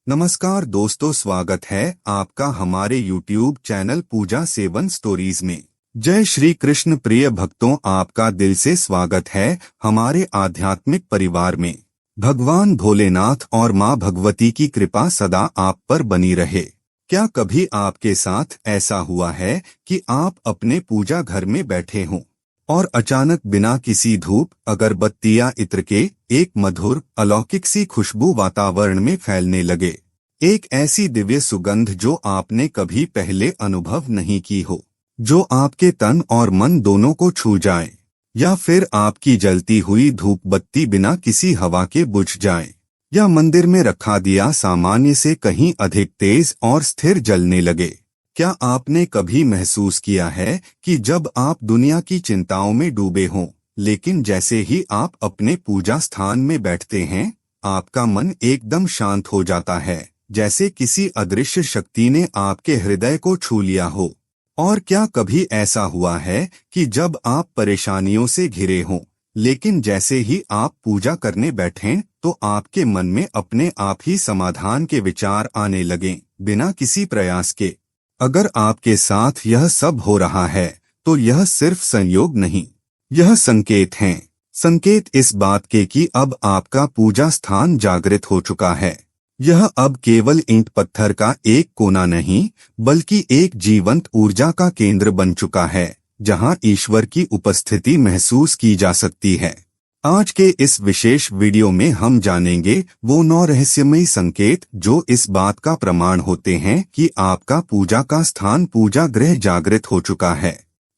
नमस्कार दोस्तों, स्वागत है आपका हमारे YouTube चैनल पूजा सेवन स्टोरीज में। जय श्री कृष्ण। प्रिय भक्तों, आपका दिल से स्वागत है हमारे आध्यात्मिक परिवार में। भगवान भोलेनाथ और माँ भगवती की कृपा सदा आप पर बनी रहे। क्या कभी आपके साथ ऐसा हुआ है कि आप अपने पूजा घर में बैठे हों और अचानक बिना किसी धूप, अगरबत्ती या इत्र के एक मधुर अलौकिक सी खुशबू वातावरण में फैलने लगे? एक ऐसी दिव्य सुगंध जो आपने कभी पहले अनुभव नहीं की हो, जो आपके तन और मन दोनों को छू जाए, या फिर आपकी जलती हुई धूप बत्ती बिना किसी हवा के बुझ जाए, या मंदिर में रखा दिया सामान्य से कहीं अधिक तेज और स्थिर जलने लगे। क्या आपने कभी महसूस किया है कि जब आप दुनिया की चिंताओं में डूबे हों, लेकिन जैसे ही आप अपने पूजा स्थान में बैठते हैं, आपका मन एकदम शांत हो जाता है, जैसे किसी अदृश्य शक्ति ने आपके हृदय को छू लिया हो? और क्या कभी ऐसा हुआ है कि जब आप परेशानियों से घिरे हों, लेकिन जैसे ही आप पूजा करने बैठें तो आपके मन में अपने आप ही समाधान के विचार आने लगें, बिना किसी प्रयास के? अगर आपके साथ यह सब हो रहा है तो यह सिर्फ संयोग नहीं, यह संकेत हैं। संकेत इस बात के कि अब आपका पूजा स्थान जागृत हो चुका है। यह अब केवल ईंट पत्थर का एक कोना नहीं, बल्कि एक जीवंत ऊर्जा का केंद्र बन चुका है, जहां ईश्वर की उपस्थिति महसूस की जा सकती है। आज के इस विशेष वीडियो में हम जानेंगे वो 9 रहस्यमयी संकेत जो इस बात का प्रमाण होते हैं कि आपका पूजा का स्थान, पूजा गृह जागृत हो चुका है।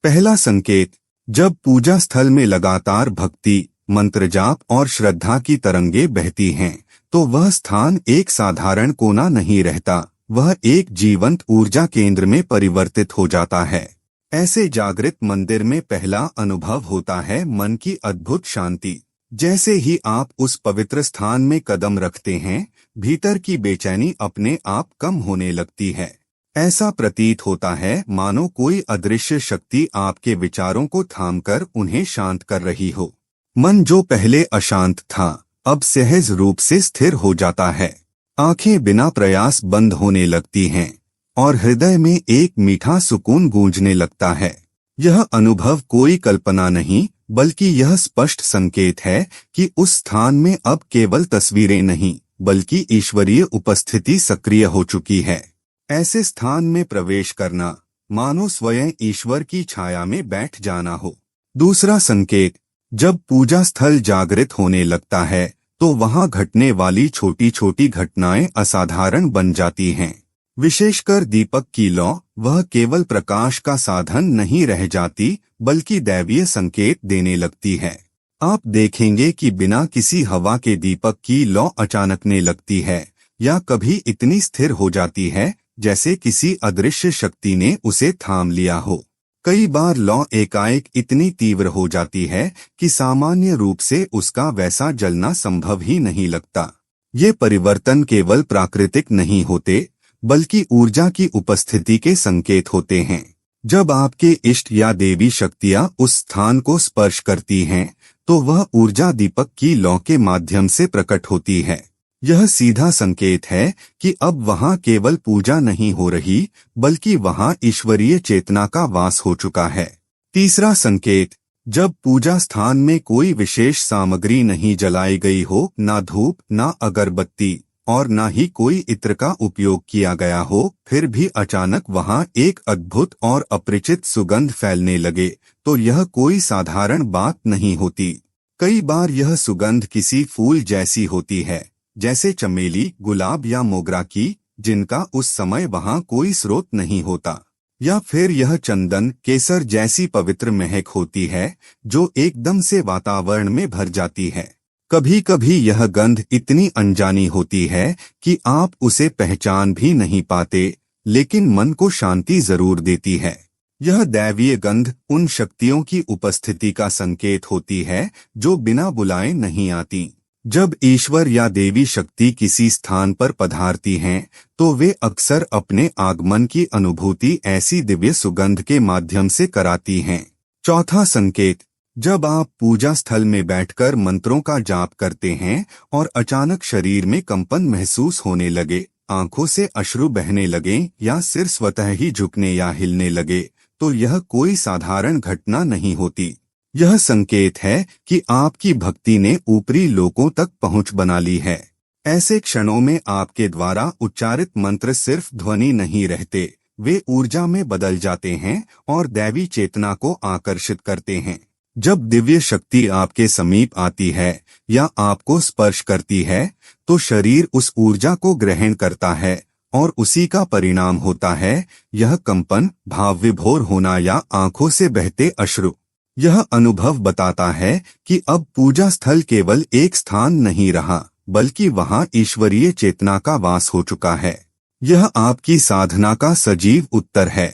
पहला संकेत: जब पूजा स्थल में लगातार भक्ति, मंत्र जाप और श्रद्धा की तरंगें बहती हैं, तो वह स्थान एक साधारण कोना नहीं रहता, वह एक जीवंत ऊर्जा केंद्र में परिवर्तित हो जाता है। ऐसे जागृत मंदिर में पहला अनुभव होता है मन की अद्भुत शांति। जैसे ही आप उस पवित्र स्थान में कदम रखते हैं, भीतर की बेचैनी अपने आप कम होने लगती है। ऐसा प्रतीत होता है मानो कोई अदृश्य शक्ति आपके विचारों को थामकर उन्हें शांत कर रही हो। मन जो पहले अशांत था, अब सहज रूप से स्थिर हो जाता है। आंखें बिना प्रयास बंद होने लगती हैं और हृदय में एक मीठा सुकून गूंजने लगता है। यह अनुभव कोई कल्पना नहीं, बल्कि यह स्पष्ट संकेत है कि उस स्थान में अब केवल तस्वीरें नहीं, बल्कि ईश्वरीय उपस्थिति सक्रिय हो चुकी है। ऐसे स्थान में प्रवेश करना मानो स्वयं ईश्वर की छाया में बैठ जाना हो। दूसरा संकेत: जब पूजा स्थल जागृत होने लगता है तो वहां घटने वाली छोटी छोटी घटनाएं असाधारण बन जाती हैं। विशेषकर दीपक की लौ, वह केवल प्रकाश का साधन नहीं रह जाती, बल्कि दैवीय संकेत देने लगती है। आप देखेंगे कि बिना किसी हवा के दीपक की लौ अचानकने लगती है, या कभी इतनी स्थिर हो जाती है जैसे किसी अदृश्य शक्ति ने उसे थाम लिया हो। कई बार लौ एकाएक इतनी तीव्र हो जाती है कि सामान्य रूप से उसका वैसा जलना संभव ही नहीं लगता। ये परिवर्तन केवल प्राकृतिक नहीं होते, बल्कि ऊर्जा की उपस्थिति के संकेत होते हैं। जब आपके इष्ट या देवी शक्तियां उस स्थान को स्पर्श करती हैं, तो वह ऊर्जा दीपक की लौ के माध्यम से प्रकट होती है। यह सीधा संकेत है कि अब वहां केवल पूजा नहीं हो रही, बल्कि वहां ईश्वरीय चेतना का वास हो चुका है। तीसरा संकेत: जब पूजा स्थान में कोई विशेष सामग्री नहीं जलाई गई हो, ना धूप, ना अगरबत्ती और ना ही कोई इत्र का उपयोग किया गया हो, फिर भी अचानक वहां एक अद्भुत और अपरिचित सुगंध फैलने लगे, तो यह कोई साधारण बात नहीं होती। कई बार यह सुगंध किसी फूल जैसी होती है, जैसे चमेली, गुलाब या मोगरा की, जिनका उस समय वहां कोई स्रोत नहीं होता। या फिर यह चंदन, केसर जैसी पवित्र महक होती है जो एकदम से वातावरण में भर जाती है। कभी कभी यह गंध इतनी अनजानी होती है कि आप उसे पहचान भी नहीं पाते, लेकिन मन को शांति जरूर देती है। यह दैवीय गंध उन शक्तियों की उपस्थिति का संकेत होती है जो बिना बुलाए नहीं आती। जब ईश्वर या देवी शक्ति किसी स्थान पर पधारती हैं, तो वे अक्सर अपने आगमन की अनुभूति ऐसी दिव्य सुगंध के माध्यम से कराती हैं। चौथा संकेत: जब आप पूजा स्थल में बैठकर मंत्रों का जाप करते हैं और अचानक शरीर में कंपन महसूस होने लगे, आंखों से अश्रु बहने लगे या सिर स्वतः ही झुकने या हिलने लगे, तो यह कोई साधारण घटना नहीं होती। यह संकेत है कि आपकी भक्ति ने ऊपरी लोकों तक पहुंच बना ली है। ऐसे क्षणों में आपके द्वारा उच्चारित मंत्र सिर्फ ध्वनि नहीं रहते, वे ऊर्जा में बदल जाते हैं और दैवी चेतना को आकर्षित करते हैं। जब दिव्य शक्ति आपके समीप आती है या आपको स्पर्श करती है, तो शरीर उस ऊर्जा को ग्रहण करता है और उसी का परिणाम होता है यह कंपन, भाव विभोर होना या आंखों से बहते अश्रु। यह अनुभव बताता है कि अब पूजा स्थल केवल एक स्थान नहीं रहा, बल्कि वहां ईश्वरीय चेतना का वास हो चुका है। यह आपकी साधना का सजीव उत्तर है।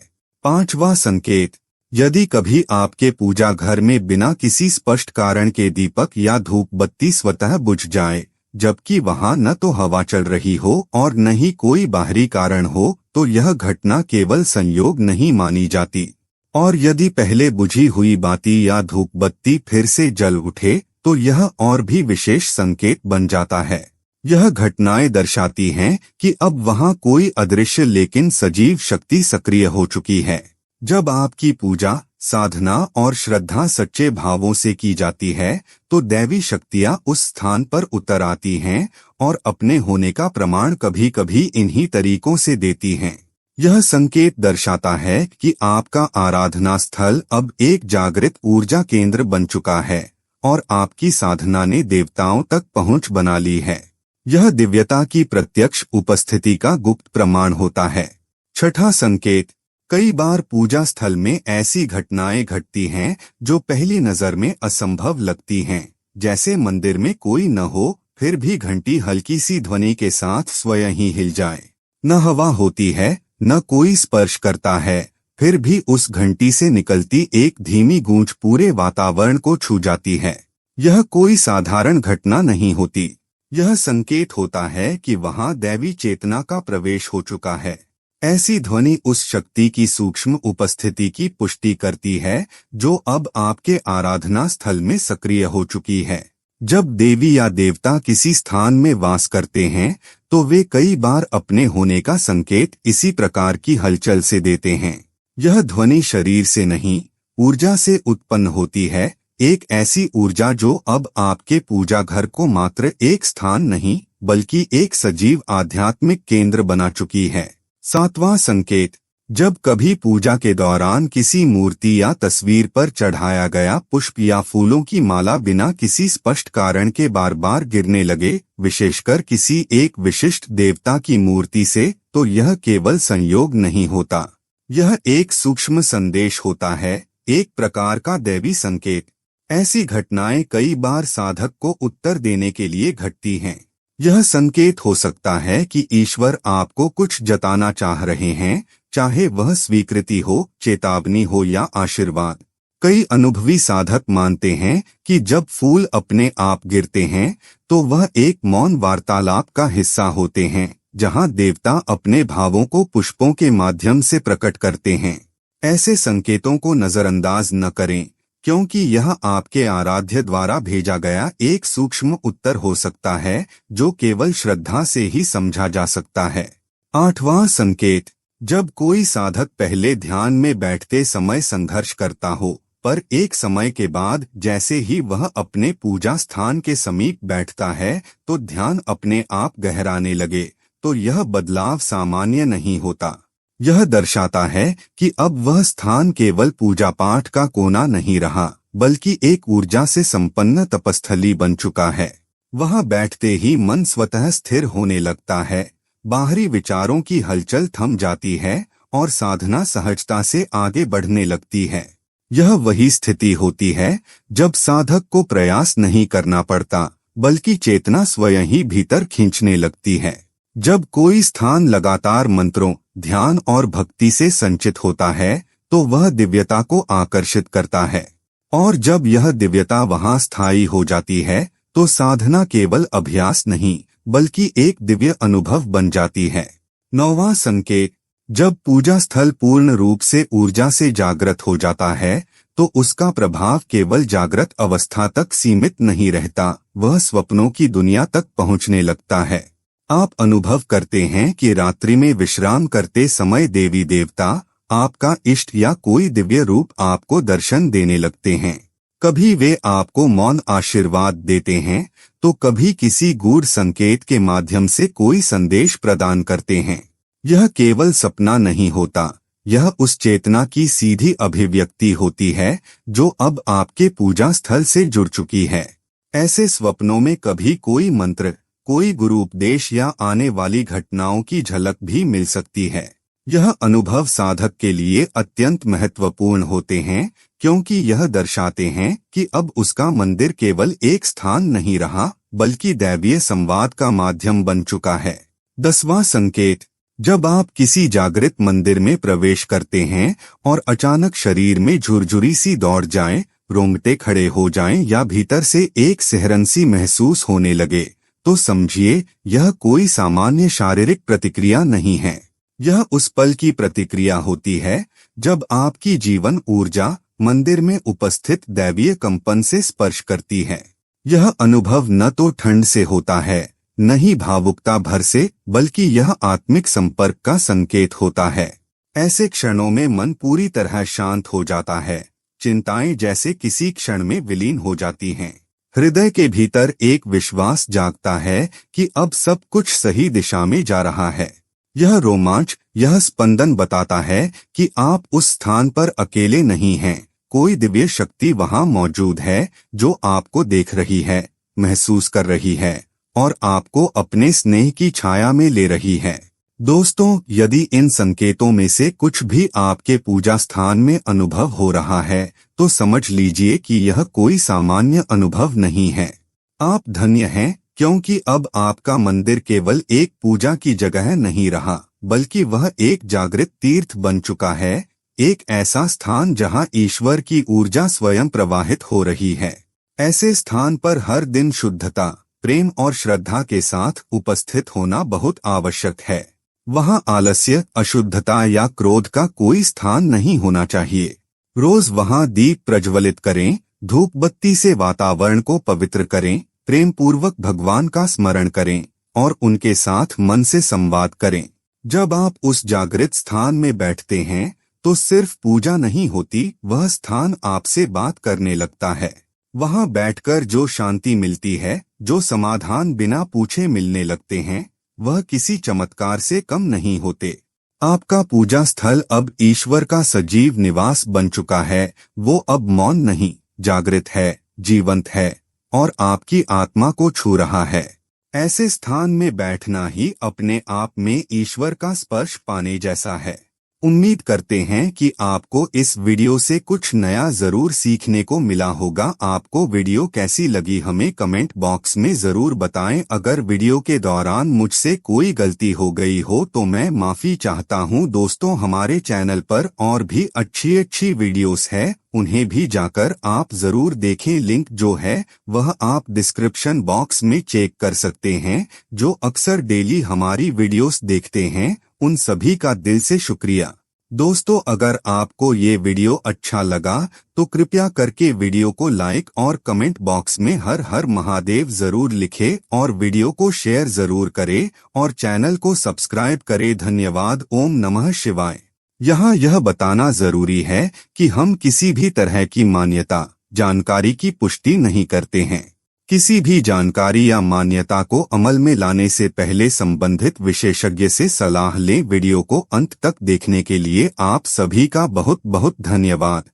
5वां संकेत, यदि कभी आपके पूजा घर में बिना किसी स्पष्ट कारण के दीपक या धूप बत्ती स्वतः बुझ जाए, जबकि वहां न तो हवा चल रही हो और न ही कोई बाहरी कारण हो, तो यह घटना केवल संयोग नहीं मानी जाती। और यदि पहले बुझी हुई बाती या धूप बत्ती फिर से जल उठे, तो यह और भी विशेष संकेत बन जाता है। यह घटनाएं दर्शाती हैं कि अब वहां कोई अदृश्य लेकिन सजीव शक्ति सक्रिय हो चुकी है। जब आपकी पूजा, साधना और श्रद्धा सच्चे भावों से की जाती है, तो दैवी शक्तियां उस स्थान पर उतर आती हैं और अपने होने का प्रमाण कभी कभी इन्हीं तरीकों से देती हैं। यह संकेत दर्शाता है कि आपका आराधना स्थल अब एक जागृत ऊर्जा केंद्र बन चुका है और आपकी साधना ने देवताओं तक पहुंच बना ली है। यह दिव्यता की प्रत्यक्ष उपस्थिति का गुप्त प्रमाण होता है। 6वां संकेत, कई बार पूजा स्थल में ऐसी घटनाएं घटती हैं जो पहली नजर में असंभव लगती हैं, जैसे मंदिर में कोई न हो, फिर भी घंटी हल्की सी ध्वनि के साथ स्वयं ही हिल जाए। न हवा होती है, न कोई स्पर्श करता है, फिर भी उस घंटी से निकलती एक धीमी गूंज पूरे वातावरण को छू जाती है। यह कोई साधारण घटना नहीं होती। यह संकेत होता है कि वहां दैवी चेतना का प्रवेश हो चुका है। ऐसी ध्वनि उस शक्ति की सूक्ष्म उपस्थिति की पुष्टि करती है जो अब आपके आराधना स्थल में सक्रिय हो चुकी है। जब देवी या देवता किसी स्थान में वास करते हैं, तो वे कई बार अपने होने का संकेत इसी प्रकार की हलचल से देते हैं। यह ध्वनि शरीर से नहीं, ऊर्जा से उत्पन्न होती है, एक ऐसी ऊर्जा जो अब आपके पूजा घर को मात्र एक स्थान नहीं, बल्कि एक सजीव आध्यात्मिक केंद्र बना चुकी है। 7वां संकेत, जब कभी पूजा के दौरान किसी मूर्ति या तस्वीर पर चढ़ाया गया पुष्प या फूलों की माला बिना किसी स्पष्ट कारण के बार बार गिरने लगे, विशेषकर किसी एक विशिष्ट देवता की मूर्ति से, तो यह केवल संयोग नहीं होता। यह एक सूक्ष्म संदेश होता है, एक प्रकार का दैवी संकेत। ऐसी घटनाएं कई बार साधक को उत्तर देने के लिए घटती हैं। यह संकेत हो सकता है कि ईश्वर आपको कुछ जताना चाह रहे हैं, चाहे वह स्वीकृति हो, चेतावनी हो या आशीर्वाद। कई अनुभवी साधक मानते हैं कि जब फूल अपने आप गिरते हैं, तो वह एक मौन वार्तालाप का हिस्सा होते हैं, जहां देवता अपने भावों को पुष्पों के माध्यम से प्रकट करते हैं। ऐसे संकेतों को नजरअंदाज न करें, क्योंकि यह आपके आराध्य द्वारा भेजा गया एक सूक्ष्म उत्तर हो सकता है जो केवल श्रद्धा से ही समझा जा सकता है। 8वां संकेत, जब कोई साधक पहले ध्यान में बैठते समय संघर्ष करता हो, पर एक समय के बाद जैसे ही वह अपने पूजा स्थान के समीप बैठता है तो ध्यान अपने आप गहराने लगे, तो यह बदलाव सामान्य नहीं होता। यह दर्शाता है कि अब वह स्थान केवल पूजा पाठ का कोना नहीं रहा, बल्कि एक ऊर्जा से संपन्न तपस्थली बन चुका है। वहां बैठते ही मन स्वतः स्थिर होने लगता है, बाहरी विचारों की हलचल थम जाती है और साधना सहजता से आगे बढ़ने लगती है। यह वही स्थिति होती है जब साधक को प्रयास नहीं करना पड़ता, बल्कि चेतना स्वयं ही भीतर खींचने लगती है। जब कोई स्थान लगातार मंत्रों, ध्यान और भक्ति से संचित होता है, तो वह दिव्यता को आकर्षित करता है, और जब यह दिव्यता वहां स्थायी हो जाती है, तो साधना केवल अभ्यास नहीं, बल्कि एक दिव्य अनुभव बन जाती है। 9वां संकेत, जब पूजा स्थल पूर्ण रूप से ऊर्जा से जागृत हो जाता है, तो उसका प्रभाव केवल जागृत अवस्था तक सीमित नहीं रहता, वह स्वप्नों की दुनिया तक पहुंचने लगता है। आप अनुभव करते हैं कि रात्रि में विश्राम करते समय देवी देवता, आपका इष्ट या कोई दिव्य रूप आपको दर्शन देने लगते हैं। कभी वे आपको मौन आशीर्वाद देते हैं, तो कभी किसी गूढ़ संकेत के माध्यम से कोई संदेश प्रदान करते हैं। यह केवल सपना नहीं होता, यह उस चेतना की सीधी अभिव्यक्ति होती है जो अब आपके पूजा स्थल से जुड़ चुकी है। ऐसे स्वप्नों में कभी कोई मंत्र, कोई गुरु उपदेश या आने वाली घटनाओं की झलक भी मिल सकती है। यह अनुभव साधक के लिए अत्यंत महत्वपूर्ण होते हैं, क्योंकि यह दर्शाते हैं कि अब उसका मंदिर केवल एक स्थान नहीं रहा, बल्कि दैवीय संवाद का माध्यम बन चुका है। 10वां संकेत, जब आप किसी जागृत मंदिर में प्रवेश करते हैं और अचानक शरीर में झुरझुरी सी दौड़ जाए, रोंगटे खड़े हो जाएं या भीतर से एक सिहरन सी महसूस होने लगे, तो समझिए यह कोई सामान्य शारीरिक प्रतिक्रिया नहीं है। यह उस पल की प्रतिक्रिया होती है जब आपकी जीवन ऊर्जा मंदिर में उपस्थित दैवीय कंपन से स्पर्श करती है। यह अनुभव न तो ठंड से होता है, न ही भावुकता भर से, बल्कि यह आत्मिक संपर्क का संकेत होता है। ऐसे क्षणों में मन पूरी तरह शांत हो जाता है, चिंताएं जैसे किसी क्षण में विलीन हो जाती हैं। हृदय के भीतर एक विश्वास जागता है कि अब सब कुछ सही दिशा में जा रहा है। यह रोमांच, यह स्पंदन बताता है कि आप उस स्थान पर अकेले नहीं हैं, कोई दिव्य शक्ति वहां मौजूद है जो आपको देख रही है, महसूस कर रही है और आपको अपने स्नेह की छाया में ले रही है। दोस्तों, यदि इन संकेतों में से कुछ भी आपके पूजा स्थान में अनुभव हो रहा है, तो समझ लीजिए कि यह कोई सामान्य अनुभव नहीं है। आप धन्य हैं, क्योंकि अब आपका मंदिर केवल एक पूजा की जगह नहीं रहा, बल्कि वह एक जागृत तीर्थ बन चुका है, एक ऐसा स्थान जहां ईश्वर की ऊर्जा स्वयं प्रवाहित हो रही है। ऐसे स्थान पर हर दिन शुद्धता, प्रेम और श्रद्धा के साथ उपस्थित होना बहुत आवश्यक है। वहां आलस्य, अशुद्धता या क्रोध का कोई स्थान नहीं होना चाहिए। रोज वहां दीप प्रज्वलित करें, धूप बत्ती से वातावरण को पवित्र करें, प्रेम पूर्वक भगवान का स्मरण करें और उनके साथ मन से संवाद करें। जब आप उस जागृत स्थान में बैठते हैं, तो सिर्फ पूजा नहीं होती, वह स्थान आपसे बात करने लगता है। वहां बैठकर जो शांति मिलती है, जो समाधान बिना पूछे मिलने लगते हैं, वह किसी चमत्कार से कम नहीं होते। आपका पूजा स्थल अब ईश्वर का सजीव निवास बन चुका है। वो अब मौन नहीं, जागृत है, जीवंत है और आपकी आत्मा को छू रहा है। ऐसे स्थान में बैठना ही अपने आप में ईश्वर का स्पर्श पाने जैसा है। उम्मीद करते हैं कि आपको इस वीडियो से कुछ नया जरूर सीखने को मिला होगा। आपको वीडियो कैसी लगी हमें कमेंट बॉक्स में जरूर बताएं। अगर वीडियो के दौरान मुझसे कोई गलती हो गई हो तो मैं माफी चाहता हूं। दोस्तों, हमारे चैनल पर और भी अच्छी वीडियोस है, उन्हें भी जाकर आप जरूर देखें। लिंक जो है वह आप डिस्क्रिप्शन बॉक्स में चेक कर सकते हैं। जो अक्सर डेली हमारी वीडियोस देखते हैं, उन सभी का दिल से शुक्रिया। दोस्तों, अगर आपको ये वीडियो अच्छा लगा तो कृपया करके वीडियो को लाइक और कमेंट बॉक्स में हर हर महादेव जरूर लिखें और वीडियो को शेयर जरूर करें और चैनल को सब्सक्राइब करें। धन्यवाद। ओम नमः शिवाय। यहाँ यह बताना जरूरी है कि हम किसी भी तरह की मान्यता, जानकारी की पुष्टि नहीं करते हैं। किसी भी जानकारी या मान्यता को अमल में लाने से पहले संबंधित विशेषज्ञ से सलाह लें। वीडियो को अंत तक देखने के लिए आप सभी का बहुत बहुत धन्यवाद।